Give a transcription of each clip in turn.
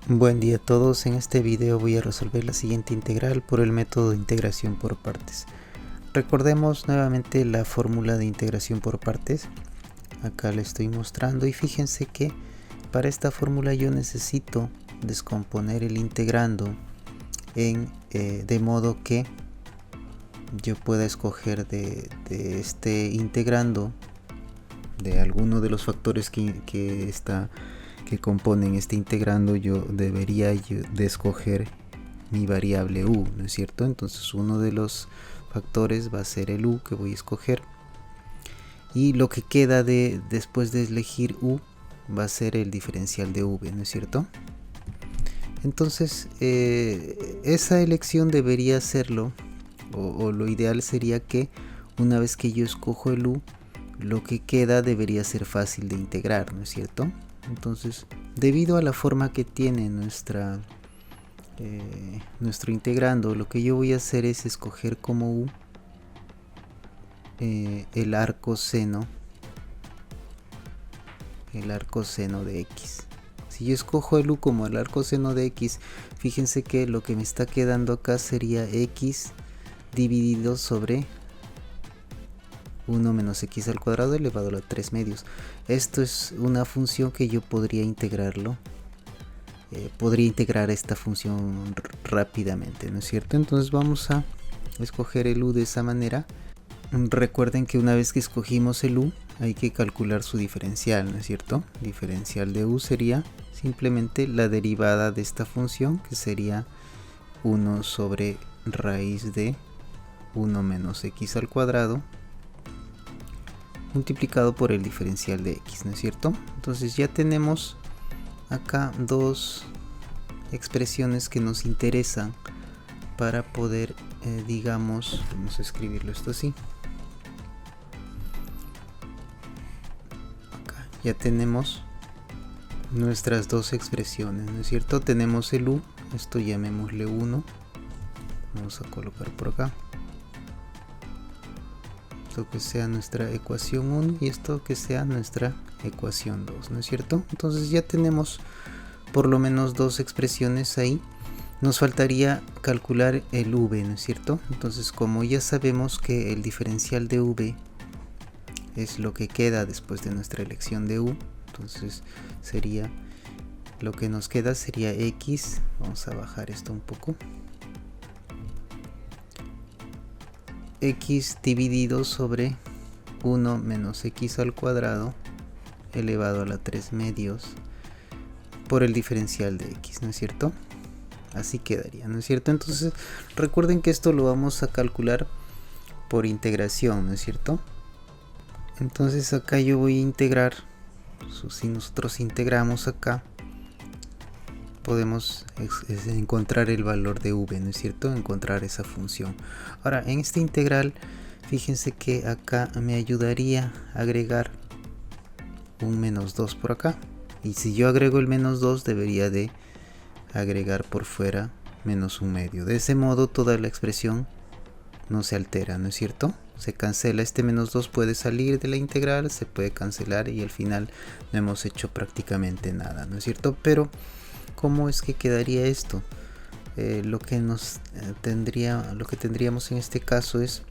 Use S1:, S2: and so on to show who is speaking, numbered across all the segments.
S1: Buen día a todos, en este video voy a resolver la siguiente integral por el método de integración por partes. Recordemos nuevamente la fórmula de integración por partes. Acá le estoy mostrando y fíjense que para esta fórmula yo necesito descomponer el integrando de modo que yo pueda escoger de este integrando de alguno de los factores que componen este integrando. Yo debería de escoger mi variable u, ¿no es cierto? Entonces uno de los factores va a ser el u que voy a escoger, y lo que queda después de elegir u va a ser el diferencial de v, ¿no es cierto? Entonces esa elección debería hacerlo, o lo ideal sería que una vez que yo escojo el u, lo que queda debería ser fácil de integrar, ¿no es cierto? Entonces, debido a la forma que tiene nuestro integrando, lo que yo voy a hacer es escoger como u el arco seno de x. Si yo escojo el u como el arco seno de x, fíjense que lo que me está quedando acá sería x dividido sobre 1 menos x al cuadrado elevado a la 3 medios. Esto es una función que yo podría integrarlo. Podría integrar esta función rápidamente, ¿no es cierto? Entonces vamos a escoger el u de esa manera. Recuerden que una vez que escogimos el u, hay que calcular su diferencial, ¿no es cierto? Diferencial de u sería simplemente la derivada de esta función, que sería 1 sobre raíz de 1 menos x al cuadrado multiplicado por el diferencial de x, ¿no es cierto? Entonces ya tenemos acá dos expresiones que nos interesan para poder, digamos, vamos a escribirlo esto así. Acá ya tenemos nuestras dos expresiones, ¿no es cierto? Tenemos el u, esto llamémosle 1, vamos a colocar por acá. Esto que sea nuestra ecuación 1 y esto que sea nuestra ecuación 2, ¿no es cierto? Entonces ya tenemos por lo menos dos expresiones ahí. Nos faltaría calcular el v, ¿no es cierto? Entonces, como ya sabemos que el diferencial de v es lo que queda después de nuestra elección de u, entonces sería, lo que nos queda sería x, vamos a bajar esto un poco, x dividido sobre 1 menos x al cuadrado elevado a la 3 medios por el diferencial de x, ¿no es cierto? Así quedaría, ¿no es cierto? Entonces recuerden que esto lo vamos a calcular por integración, ¿no es cierto? Entonces acá yo voy a integrar, si nosotros integramos acá, podemos encontrar el valor de v, ¿no es cierto? Encontrar esa función. Ahora, en este integral, fíjense que acá me ayudaría a agregar un menos 2 por acá. Y si yo agrego el menos 2, debería de agregar por fuera menos un medio. De ese modo, toda la expresión no se altera, ¿no es cierto? Se cancela, este menos 2 puede salir de la integral, se puede cancelar y al final no hemos hecho prácticamente nada, ¿no es cierto? Pero ¿cómo es que quedaría esto? Lo que tendríamos en este caso es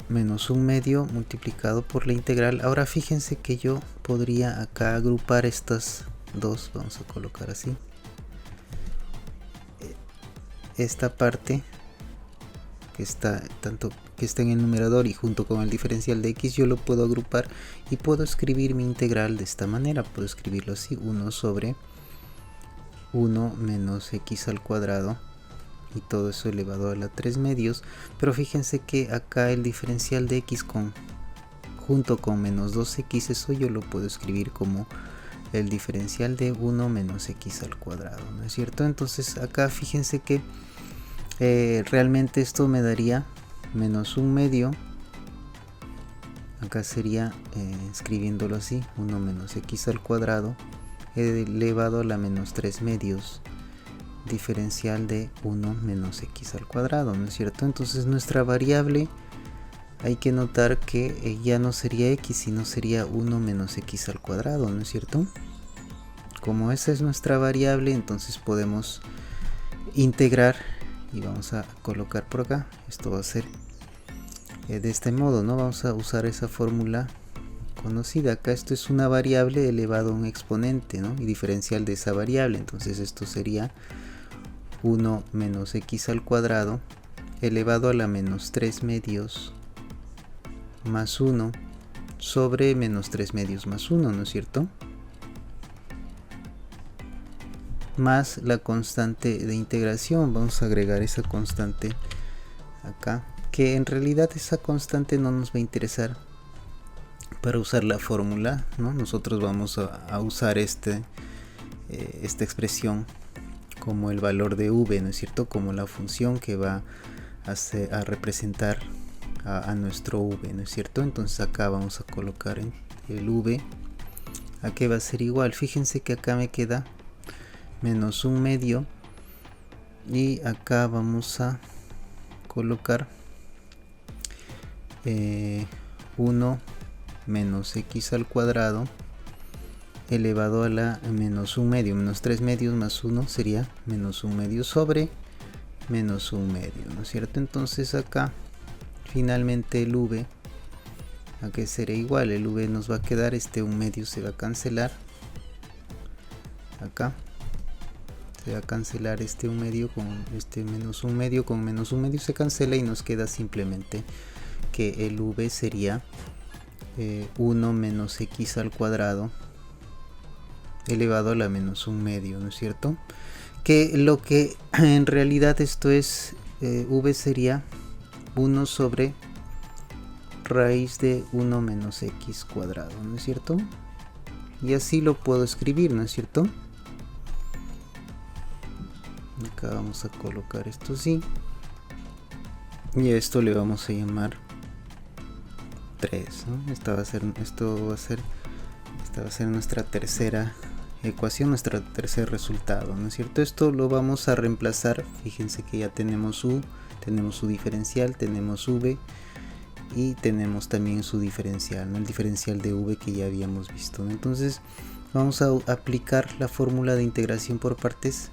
S1: menos un medio multiplicado por la integral. Ahora fíjense que yo podría acá agrupar estas dos, vamos a colocar así. Esta parte que está en el numerador y junto con el diferencial de x, yo lo puedo agrupar y puedo escribir mi integral de esta manera. Puedo escribirlo así: 1 sobre 1 menos x al cuadrado y todo eso elevado a la 3 medios. Pero fíjense que acá el diferencial de x junto con menos 2x, eso yo lo puedo escribir como el diferencial de 1 menos x al cuadrado, ¿no es cierto? Entonces acá fíjense que realmente esto me daría menos un medio. Acá sería, escribiéndolo así, 1 menos x al cuadrado elevado a la menos 3 medios, diferencial de 1 menos x al cuadrado, ¿no es cierto? Entonces nuestra variable, hay que notar que ya no sería x, sino sería 1 menos x al cuadrado, ¿no es cierto? como esa es nuestra variable, entonces podemos integrar y vamos a colocar por acá. Esto va a ser de este modo, ¿no? Vamos a usar esa fórmula conocida. Acá esto es una variable elevado a un exponente, ¿no? Y diferencial de esa variable. Entonces esto sería 1 menos x al cuadrado elevado a la menos 3 medios más 1 sobre menos 3 medios más 1, ¿no es cierto? Más la constante de integración. Vamos a agregar esa constante acá, que en realidad esa constante no nos va a interesar para usar la fórmula, ¿no? Nosotros vamos a usar esta expresión como el valor de v, ¿no es cierto? Como la función que va a representar a nuestro v, ¿no es cierto? Entonces acá vamos a colocar el v, a que va a ser igual. Fíjense que acá me queda menos 1 medio y acá vamos a colocar 1 menos x al cuadrado elevado a la menos 1 medio, menos 3 medios más 1 sería menos 1 medio sobre menos 1 medio, ¿no es cierto? Entonces acá finalmente el v, a que será igual, el v nos va a quedar, este 1 medio se va a cancelar, acá se va a cancelar este 1 medio con este menos 1 medio, con menos 1 medio se cancela y nos queda simplemente que el v sería 1 menos x al cuadrado elevado a la menos 1 medio, ¿no es cierto? Que lo que en realidad esto es, v sería 1 sobre raíz de 1 menos x cuadrado, ¿no es cierto? Y así lo puedo escribir, ¿no es cierto? Acá vamos a colocar esto así. Y a esto le vamos a llamar 3, ¿no? Esta va a ser nuestra tercera ecuación, nuestro tercer resultado, ¿no es cierto? Esto lo vamos a reemplazar. Fíjense que ya tenemos u, tenemos su diferencial, tenemos v y tenemos también su diferencial, ¿no? El diferencial de v que ya habíamos visto, ¿no? Entonces vamos a aplicar la fórmula de integración por partes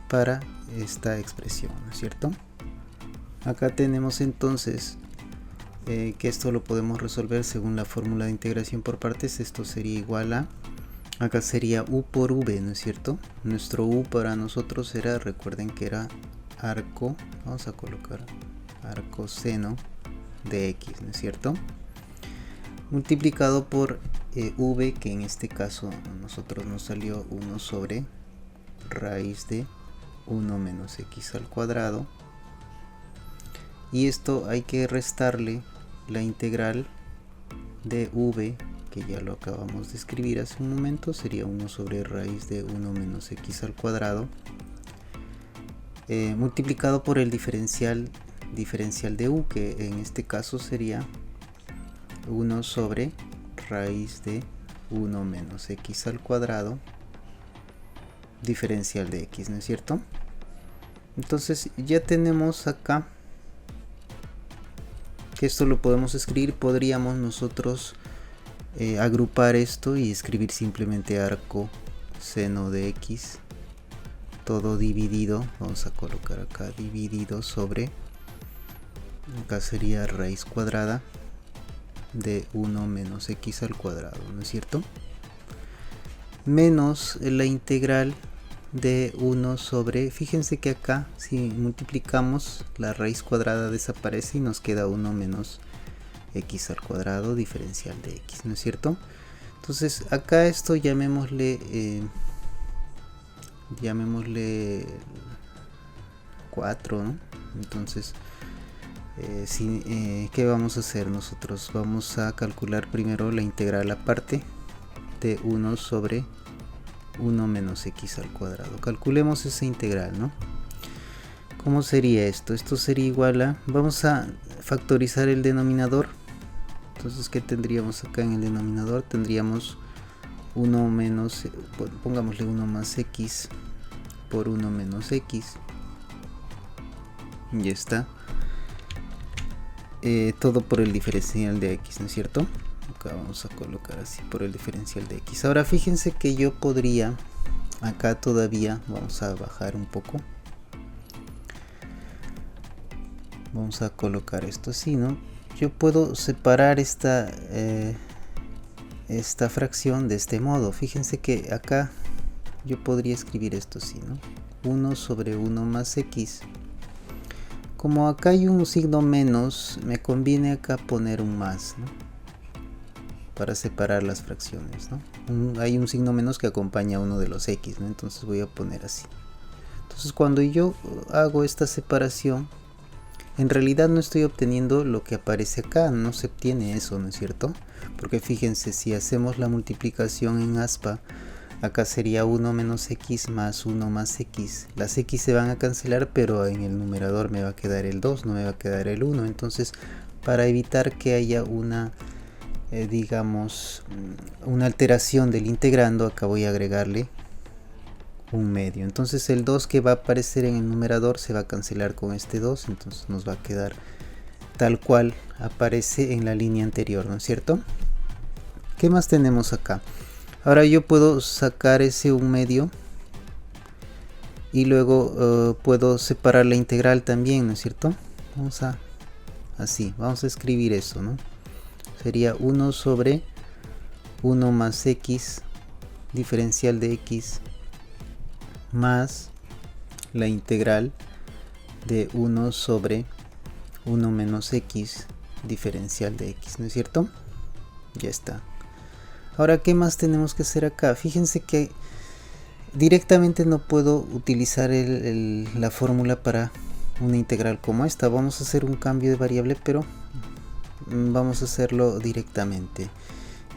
S1: para esta expresión, ¿no es cierto? Acá tenemos entonces que esto lo podemos resolver según la fórmula de integración por partes. Esto sería igual a, acá sería u por v, ¿no es cierto? Nuestro u para nosotros era, recuerden que era arco, vamos a colocar arco seno de x, ¿no es cierto? Multiplicado por v, que en este caso a nosotros nos salió 1 sobre raíz de 1 menos x al cuadrado. Y esto hay que restarle la integral de v, que ya lo acabamos de escribir hace un momento, sería 1 sobre raíz de 1 menos x al cuadrado, multiplicado por el diferencial de u, que en este caso sería 1 sobre raíz de 1 menos x al cuadrado, diferencial de x, ¿no es cierto? Entonces ya tenemos acá que esto lo podemos escribir. Podríamos nosotros agrupar esto y escribir simplemente arco seno de x, todo dividido, vamos a colocar acá dividido sobre, acá sería raíz cuadrada de 1 menos x al cuadrado, ¿no es cierto? Menos la integral de 1 sobre, fíjense que acá si multiplicamos la raíz cuadrada desaparece y nos queda 1 menos x al cuadrado, diferencial de x, ¿no es cierto? Entonces acá esto llamémosle 4, ¿no? Entonces ¿qué vamos a hacer nosotros? Vamos a calcular primero la integral aparte de 1 sobre 1 menos x al cuadrado. Calculemos esa integral, ¿no? ¿Cómo sería esto? Esto sería igual a, vamos a factorizar el denominador. Entonces, ¿qué tendríamos acá en el denominador? Tendríamos 1 menos, pongámosle 1 más x por 1 menos x. Ya está. Todo por el diferencial de x, ¿no es cierto? Acá vamos a colocar así por el diferencial de x. Ahora fíjense que yo podría Acá todavía vamos a bajar un poco. Vamos a colocar esto así, ¿no? Yo puedo separar esta fracción de este modo. Fíjense que acá yo podría escribir esto así, ¿no? 1 sobre 1 más x. Como acá hay un signo menos, me conviene acá poner un más, ¿no? Para separar las fracciones, ¿no? Hay un signo menos que acompaña a uno de los x, ¿no? Entonces voy a poner así. Entonces cuando yo hago esta separación, en realidad no estoy obteniendo lo que aparece acá, no se obtiene eso, ¿no es cierto? Porque fíjense, si hacemos la multiplicación en aspa, acá sería 1 menos x más 1 más x. Las x se van a cancelar, pero en el numerador me va a quedar el 2, no me va a quedar el 1. Entonces, para evitar que haya una, digamos, una alteración del integrando, acá voy a agregarle un medio. Entonces el 2 que va a aparecer en el numerador se va a cancelar con este 2, entonces nos va a quedar tal cual aparece en la línea anterior, ¿no es cierto? ¿Qué más tenemos acá? Ahora yo puedo sacar ese 1 medio y luego puedo separar la integral también, ¿no es cierto? Vamos a escribir eso, ¿no? Sería 1 sobre 1 más x diferencial de x más la integral de 1 sobre 1 menos x diferencial de x, ¿no es cierto? Ya está. Ahora, ¿qué más tenemos que hacer acá? Fíjense que directamente no puedo utilizar la fórmula para una integral como esta. Vamos a hacer un cambio de variable, pero vamos a hacerlo directamente.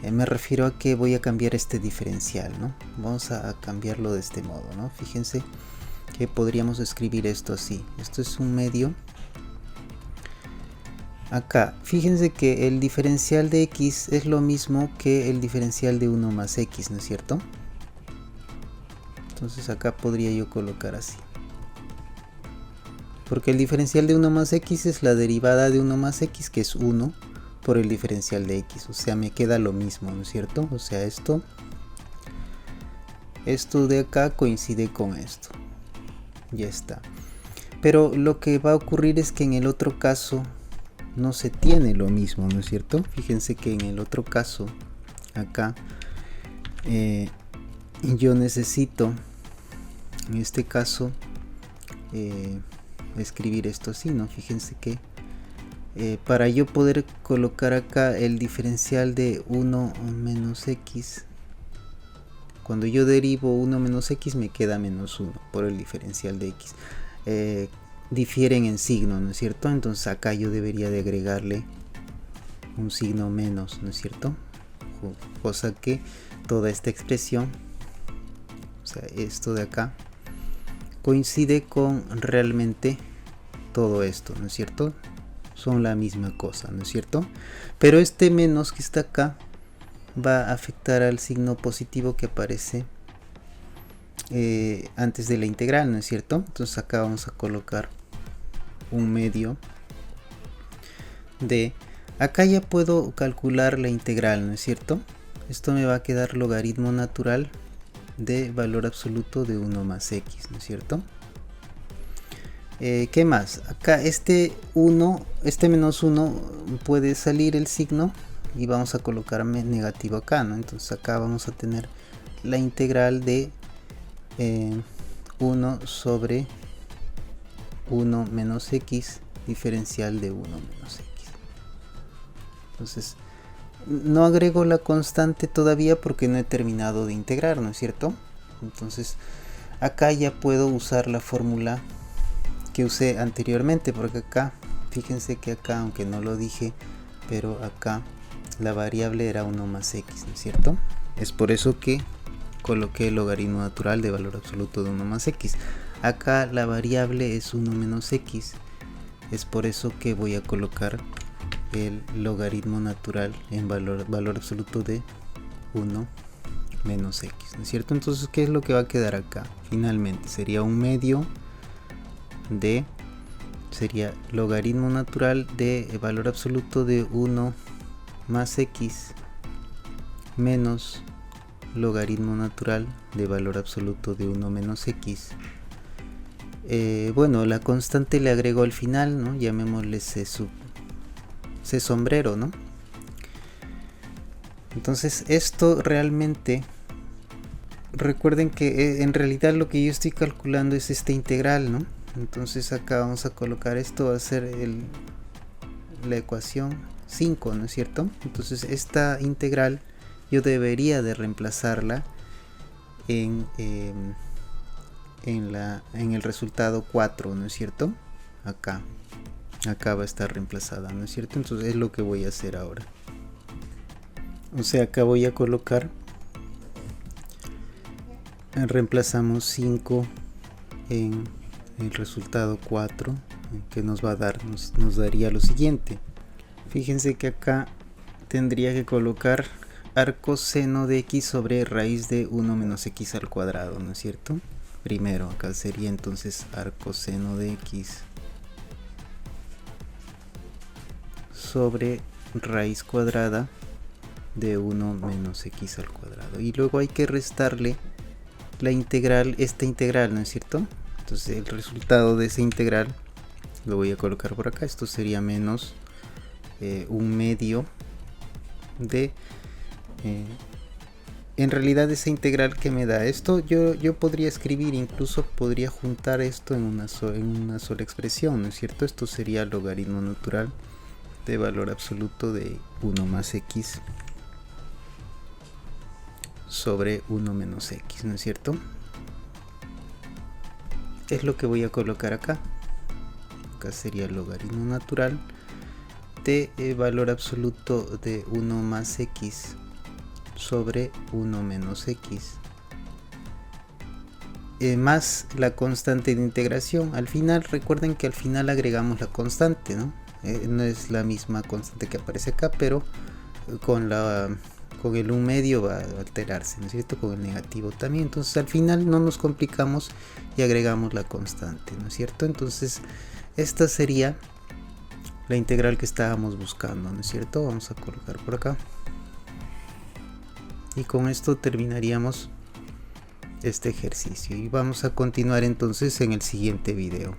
S1: Me refiero a que voy a cambiar este diferencial, ¿no? Vamos a cambiarlo de este modo, ¿no? Fíjense que podríamos escribir esto así. Esto es un medio. Acá, fíjense que el diferencial de x es lo mismo que el diferencial de 1 más x, ¿no es cierto? Entonces acá podría yo colocar así. Porque el diferencial de 1 más x es la derivada de 1 más x, que es 1. Por el diferencial de x, o sea, me queda lo mismo, ¿no es cierto? O sea, esto de acá coincide con esto. Ya está. Pero lo que va a ocurrir es que en el otro caso no se tiene lo mismo, ¿no es cierto? Fíjense que en el otro caso, acá, yo necesito, en este caso, escribir esto así, ¿no? Fíjense que para yo poder colocar acá el diferencial de 1 menos x, cuando yo derivo 1 menos x me queda menos 1 por el diferencial de x. Difieren en signo, ¿no es cierto? Entonces acá yo debería de agregarle un signo menos, ¿no es cierto? Cosa que toda esta expresión, o sea, esto de acá, coincide con realmente todo esto, ¿no es cierto? Son la misma cosa, ¿no es cierto? Pero este menos que está acá va a afectar al signo positivo que aparece antes de la integral, ¿no es cierto? Entonces acá vamos a colocar un medio de... Acá ya puedo calcular la integral, ¿no es cierto? Esto me va a quedar logaritmo natural de valor absoluto de 1 más x, ¿no es cierto? ¿Qué más? Acá este menos 1 puede salir el signo y vamos a colocarme negativo acá, ¿no? Entonces acá vamos a tener la integral de 1 sobre 1 menos x diferencial de 1 menos x. Entonces no agrego la constante todavía porque no he terminado de integrar, ¿no es cierto? Entonces acá ya puedo usar la fórmula que usé anteriormente, porque acá, fíjense que acá, aunque no lo dije, pero acá la variable era 1 más x, ¿no es cierto? Es por eso que coloqué el logaritmo natural de valor absoluto de 1 más x. Acá la variable es 1 menos x, es por eso que voy a colocar el logaritmo natural en valor absoluto de 1 menos x, ¿no es cierto? Entonces, ¿qué es lo que va a quedar acá? Finalmente sería un medio de, sería logaritmo natural de valor absoluto de 1 más x menos logaritmo natural de valor absoluto de 1 menos x. Bueno, la constante le agrego al final, ¿no? Llamémosle C sombrero, ¿no? Entonces esto realmente, recuerden que en realidad lo que yo estoy calculando es este integral, ¿no? Entonces acá vamos a colocar esto, va a ser la ecuación 5, ¿no es cierto? Entonces esta integral yo debería de reemplazarla en el resultado 4, ¿no es cierto? Acá va a estar reemplazada, ¿no es cierto? Entonces es lo que voy a hacer ahora. O sea, acá voy a colocar, reemplazamos 5 en el resultado 4, que nos va a dar, nos daría lo siguiente. Fíjense que acá tendría que colocar arcoseno de x sobre raíz de 1 menos x al cuadrado, ¿no es cierto? Primero, acá sería entonces arcoseno de x sobre raíz cuadrada de 1 menos x al cuadrado. Y luego hay que restarle la integral, esta integral, ¿no es cierto? Entonces el resultado de esa integral lo voy a colocar por acá. Esto sería menos 1/2 de... en realidad esa integral que me da esto, yo podría escribir, incluso podría juntar esto en una sola expresión, ¿no es cierto? Esto sería logaritmo natural de valor absoluto de 1 más x sobre 1 menos x, ¿no es cierto? Es lo que voy a colocar acá. Acá sería logaritmo natural de valor absoluto de 1 más x sobre 1 menos x más la constante de integración. Al final, recuerden que al final agregamos la constante, ¿no? No es la misma constante que aparece acá, pero con el 1/2 va a alterarse, ¿no es cierto? Con el negativo también. Entonces al final no nos complicamos y agregamos la constante, ¿no es cierto? Entonces esta sería la integral que estábamos buscando, ¿no es cierto? Vamos a colocar por acá. Y con esto terminaríamos este ejercicio. Y vamos a continuar entonces en el siguiente video.